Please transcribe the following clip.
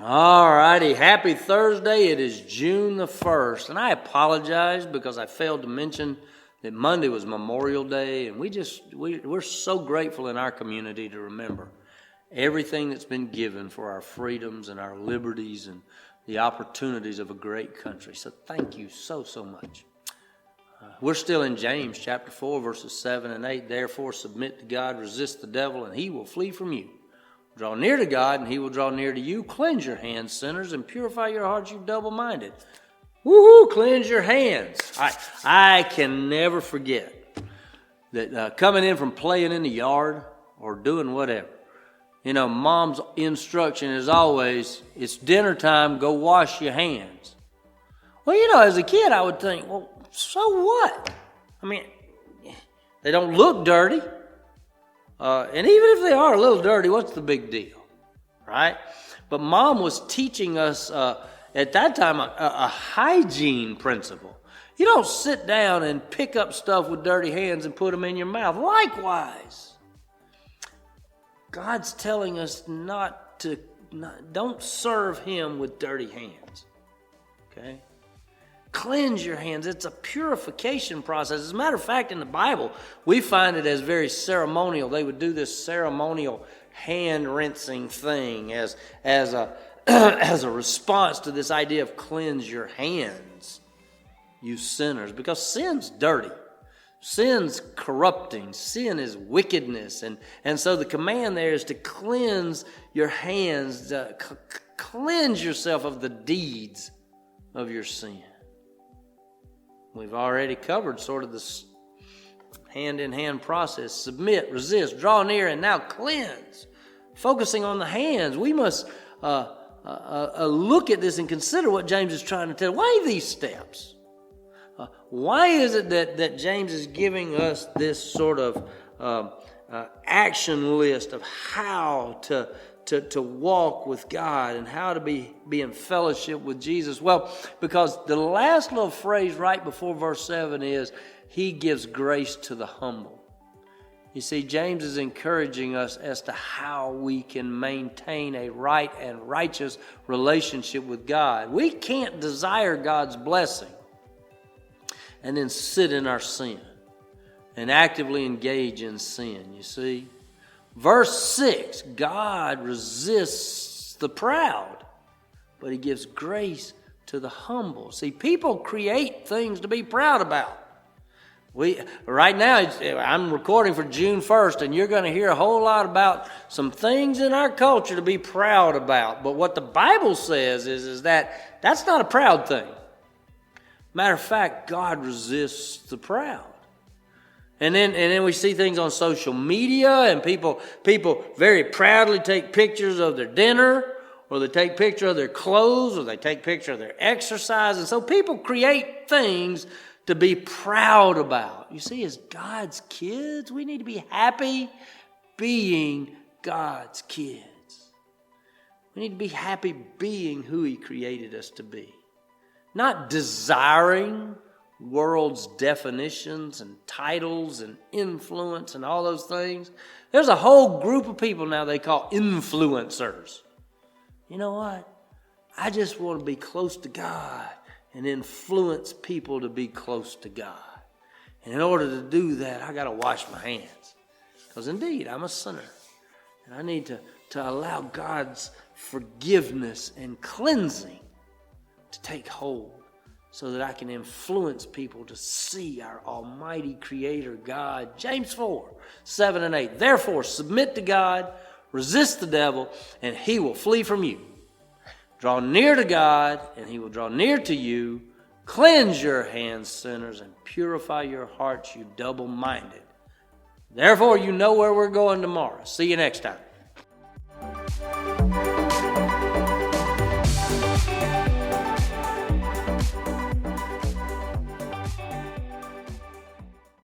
All righty, happy Thursday. It is June the 1st, and I apologize because I failed to mention that Monday was Memorial Day, and we're so grateful in our community to remember everything that's been given for our freedoms and our liberties and the opportunities of a great country. So thank you so much. We're still in James chapter 4, verses 7 and 8. Therefore, submit to God, resist the devil, and he will flee from you. Draw near to God, and he will draw near to you. Cleanse your hands, sinners, and purify your hearts, you double-minded. Woohoo! Cleanse your hands. I can never forget that coming in from playing in the yard or doing whatever, Mom's instruction is always, it's dinner time, go wash your hands. Well, as a kid, I would think, well, so what? They don't look dirty. And even if they are a little dirty, what's the big deal, right? But Mom was teaching us at that time a hygiene principle. You don't sit down and pick up stuff with dirty hands and put them in your mouth. Likewise, God's telling us don't serve him with dirty hands, okay? Cleanse your hands. It's a purification process. As a matter of fact, in the Bible, we find it as very ceremonial. They would do this ceremonial hand rinsing thing as a response to this idea of cleanse your hands, you sinners, because sin's dirty. Sin's corrupting. Sin is wickedness. And so the command there is to cleanse your hands, cleanse yourself of the deeds of your sin. We've already covered sort of this hand-in-hand process. Submit, resist, draw near, and now cleanse. Focusing on the hands, we must look at this and consider what James is trying to tell. Why these steps? Why is it that James is giving us this sort of action list of how to walk with God and how to be in fellowship with Jesus? Well, because the last little phrase right before verse 7 is, he gives grace to the humble. You see, James is encouraging us as to how we can maintain a right and righteous relationship with God. We can't desire God's blessing and then sit in our sin and actively engage in sin, you see. Verse 6, God resists the proud, but he gives grace to the humble. See, people create things to be proud about. Right now, I'm recording for June 1st, and you're going to hear a whole lot about some things in our culture to be proud about. But what the Bible says is that that's not a proud thing. Matter of fact, God resists the proud. And then we see things on social media, and people very proudly take pictures of their dinner, or they take pictures of their clothes, or they take pictures of their exercise. And so people create things to be proud about. You see, as God's kids, we need to be happy being God's kids. We need to be happy being who he created us to be. Not desiring world's definitions and titles and influence and all those things. There's a whole group of people now they call influencers. You know what? I just want to be close to God and influence people to be close to God. And in order to do that, I got to wash my hands. Because indeed, I'm a sinner. And I need to allow God's forgiveness and cleansing to take hold, so that I can influence people to see our almighty creator God. James 4, 7 and 8. Therefore, submit to God, resist the devil, and he will flee from you. Draw near to God, and he will draw near to you. Cleanse your hands, sinners, and purify your hearts, you double-minded. Therefore, you know where we're going tomorrow. See you next time.